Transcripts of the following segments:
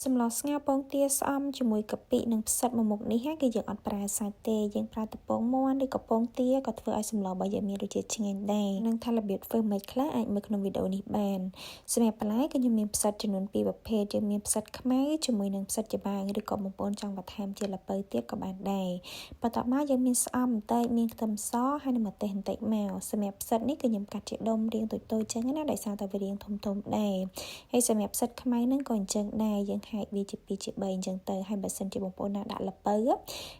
សម្លស្ងោរពងទាស្អំជាមួយកាពិនិងផ្សិតមួយមុខនេះគឺយើងអត់ប្រើសាច់ទេយើងប្រើតែពងមាន់ឬក៏ពងទាក៏ធ្វើឲ្យសម្លរបស់យើងមានរសជាតិឆ្ងាញ់ដែរនឹងថារបៀបធ្វើមិនខ្លះអាចមើលក្នុងវីដេអូនេះបានសម្រាប់បន្លែគឺខ្ញុំមានផ្សិតចំនួន2ប្រភេទយើងមានផ្សិតខ្មៅជាមួយនឹងផ្សិតច្បាំងឬក៏បងប្អូនចង់បន្ថែមជាល្ពៅទៀតក៏បានដែរបន្ទាប់មកយើងមានស្អំបន្តិចមានខ្ទឹមសហើយនិងម្ទេសបន្តិចមកសម្រាប់ផ្សិតនេះគឺខ្ញុំកាត់ជាដុំរាងតូចៗចឹងណាដោយសារតែវារាងធំៗដែរហើយសម្រាប់ផ្សិតខ្មៅហ្នឹងក៏អញ្ចឹងដែរយើងហែកវាជា2ជា3អញ្ចឹងទៅហើយបើសិនជាបងប្អូនណាដាក់ល្ពៅ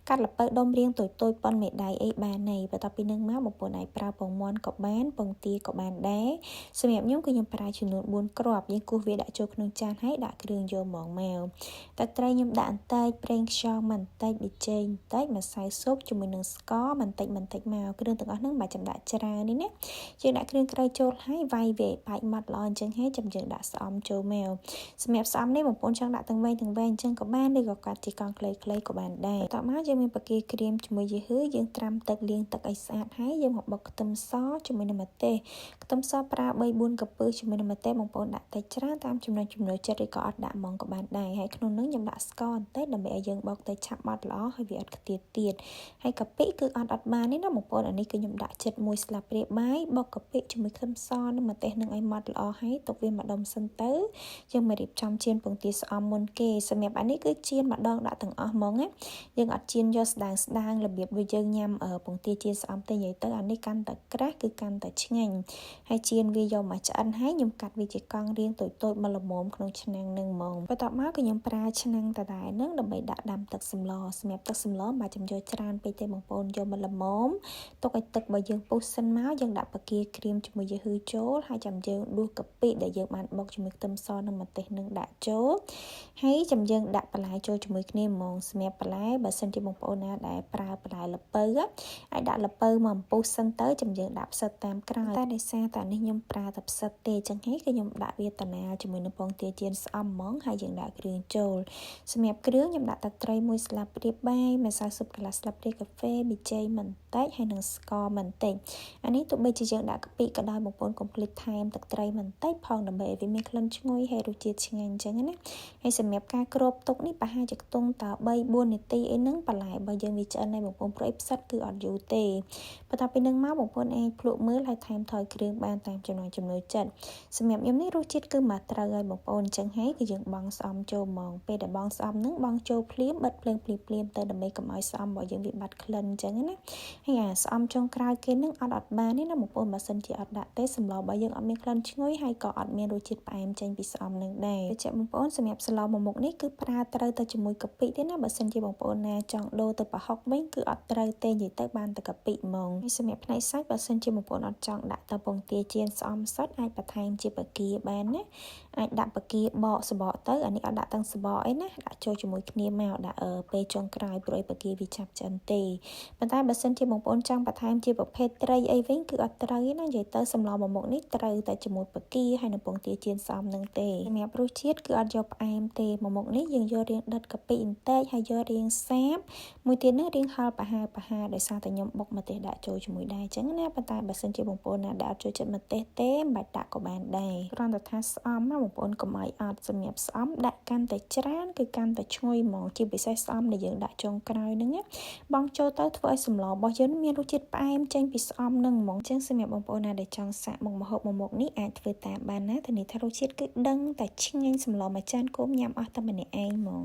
កាត់ល្ពៅដុំរាងតូចៗប៉ុនមេដៃអីបានហើយបន្ទាប់ពីនឹងមកបងប្អូនអាចប្រើពងមាន់ក៏បានពងទាក៏បានដែរសម្រាប់ខ្ញុំគឺខ្ញុំប្រើចំនួន4គ្រាប់យើងគោះវាដាក់ចូលក្នុងចានហើយដាក់គ្រឿងយកមកទឹកត្រីខ្ញុំដាក់បន្តិចប្រេងខ្យងបន្តិចប៊ីចេងបន្តិចម្សៅស៊ុបជាមួយនឹងស្ករបន្តិចមកគ្រឿងទាំងអស់ហ្នឹងបើចាំដាក់ច្រើននេះណាយើងដាក់គ្រឿងត្រីចូលហើយវាយវាបែកម៉ត់ល្អអញ្ចឹងហើយចាំយើងដាក់ស្អំចូលមកសម្រាប់ស្អំនេះបងប្អូនចង់ដាក់ទាំងវែងអញ្ចឹងក៏បានឬក៏កាត់ជាកង់ខ្លីៗក៏បានដែរបន្ទាប់មកយើងមានបកាក្រៀមជាមួយយីហឺយើងត្រាំទឹកលាងទឹកឲ្យស្អាតហើយយើងមកបុកខ្ទឹមសជាមួយនឹងម្ទេសខ្ទឹមសប្រើ3-4 កាពើជាមួយនឹងម្ទេសបងប្អូនដាក់តិចច្រើនតាមចំណូលចិត្តឬក៏អត់ដាក់ហ្មងក៏បានដែរហើយក្នុងនោះខ្ញុំដាក់ស្ករបន្តិចដើម្បីឲ្យយើងបុកទៅឆាប់បត់ល្អហើយវាអត់ខ្ទាតទៀតហើយកាពិគឺអត់បានទេណាបងប្អូនអានេះគឺខ្ញុំដាក់ចិត្ត1ស្លាបព្រាបាយបុកកាពិជាមួយខ្ទឹមសនិងម្ទេសនឹងឲ្យម៉ត់ល្អហើយទុកវាម្ដុំសិនទៅយើងមករៀបចំជៀនពងទាស្អំមុនគេសម្រាប់អានេះគឺជៀនម្ដងដាក់ទាំងអស់ហ្មងណាយើងអត់ជៀនយកស្ដាងរបៀបដូចយើងញ៉ាំពងទាជៀនស្អំទេនិយាយទៅអានេះកាន់តែក្រាស់គឺកាន់តែឆ្ងាញ់ហើយជៀនវាយកមកឆ្អិនហើយខ្ញុំកាត់វាជាកង់រាងតូចៗមកល្មមក្នុងឆ្នាំងនឹងហ្មងបន្ទាប់មកគឺខ្ញុំប្រើឆ្នាំងដដែលនឹងដើម្បីដាក់ដាំទឹកសម្លសម្រាប់ទឹកសម្លបើចាំយកច្រើនពេកទេបងប្អូនយកមកល្មមទុកឲ្យទឹកបើយើងពុះសិនមកយើងដាក់បកាក្រៀមជាមួយយីហឺចូលហើយចាំយើងដួសកាពិដែលយើងបានបុកជាមួយខ្ទឹមសនិងម្ទេសនឹងដាក់ចូលហើយចាំយើងដាក់បន្លែចូលជាមួយគ្នាហ្មងសម្រាប់បន្លែបើសិនជាបងប្អូនណាដែលប្រើបន្លែល្ពៅអាចដាក់ល្ពៅមកពុះសិនទៅចាំយើងដាក់ផ្សិតតាមក្រោយតែដោយសារតែនេះខ្ញុំប្រើតែផ្សិតទេចឹងហើយគឺខ្ញុំដាក់វាតាណាជាមួយនឹងពងទាជៀនស្អំហ្មងហើយយើងដាក់គ្រឿងចូលសម្រាប់គ្រឿងខ្ញុំដាក់ទឹកត្រី1ស្លាបព្រាបាយម្សៅស៊ុបកន្លះស្លាបព្រាកាហ្វេប៊ីចេងបន្តិចហើយនិងស្ករបន្តិចអានេះទោះបីជាយើងដាក់កាពិក៏ដោយបងប្អូនកុំភ្លេចថែមទឹកត្រីបន្តិចផងដើម្បីឲ្យវាមានក្លិនឈ្ងុយហើយរសជាតិឆ្ងាញ់អញ្ចឹងណាហើយសម្រាប់ការគ្របទុកនេះប្រហែលជាខ្ទង់ត3-4នាទីអីហ្នឹងបន្លែបើយើងវាឆ្អិនហើយបងប្អូនព្រោះអីផ្សិតគឺអត់យូរទេបន្ទាប់ពីនឹងមកបងប្អូនអាចភ្លក់មើលហើយថែមថយគ្រឿងបានតាមចំណង់ចំណូលចិត្តសម្រាប់ខ្ញុំនេះរសជាតិគឺមកត្រូវហើយបងប្អូនអញ្ចឹងហើយគឺយើងបង់ស្អំចូលហ្មងពេលដែលបង់ស្អំហ្នឹងបង់ចូលភ្លាមបិទភ្លើងភ្លាមទៅដើម្បីកុំឲ្យស្អំរបស់យើងវាបាត់ក្លិនអញ្ចឹងណាហើយអាស្អំចុងក្រោយគេហ្នឹងអត់បានទេណាបងប្អូនបើសិនជាអត់ដាក់ទេសម្លរបស់យើងអត់មានក្លិនឈ្ងុយហើយក៏អត់មានរសជាតិផ្អែមចេញពីស្អំនឹងដែរបញ្ជាក់បងប្អូនសម្រាប់ស្លមួយមុខនេះគឺប្រើត្រូវទៅជាមួយកាពិទេណាបើសិនជាបងប្អូនណាចង់ដូរទៅប្រហុកវិញគឺអត់ត្រូវទេនិយាយទៅបានតែកាពិហ្មងហើយសម្រាប់ផ្នែកសាច់បើសិនជាបងប្អូនអត់ចង់ដាក់ទៅពងទាជៀនស្អំសុទ្ធអាចបន្ថែមជាបកាបានណាអាចដាក់បកាបកសបកទៅអានេះអត់ដាក់ទាំងសបកអីណាដាក់ចូលជាមួយគ្នាមកដាក់ពេលចុងក្រោយព្រោះបកាវាចាប់ឆ្អិនទេប៉ុន្តែបើសិនជាបងប្អូនចង់បន្ថែមជាប្រភេទត្រីអីវិញគឺអត់ត្រូវទេណានិយាយទៅសម្លមួយមុខនេះត្រូវតែជាមួយបកាហើយនិងពងទាជៀនស្អំនឹងទេសម្រាប់រសជាតិគឺអត់យកផ្អែមទេមួយមុខនេះយើងយករាងដិតកាពិបន្តិចហើយយករាងសាបមួយទៀតនេះរាងហឹរប្រហើរដោយសារតែខ្ញុំបុកម្ទេសដាក់ចូលជាមួយដែរអញ្ចឹងណាប៉ុន្តែបើសិនជាបងប្អូនណាដែលអត់ចូលចិត្តម្ទេសទេមិនបាច់ដាក់ក៏បានដែរគ្រាន់តែថាស្អំណាបងប្អូនកុំឲ្យអត់សម្រាប់ស្អំដាក់កាន់តែច្រើនគឺកាន់តែឈ្ងុយហ្មងជាពិសេសស្អំដែលយើងដាក់ចុងក្រោយហ្នឹងណាបងចូលទៅធ្វើឲ្យសម្លរបស់យើងមានរសជាតិផ្អែមចេញពីស្អំហ្នឹងហ្មងអញ្ចឹងសម្រាប់បងប្អូនណាដែលចង់សាកមុខម្ហូបមួយមុខនេះអាចធ្វើតាមបានណាតែនេះថារសជាតិគឺដឹងតែឆ្ងាញ់សម្លមួយចានគោមញ៉ាំអស់តែម្នាក់ឯងហ្មង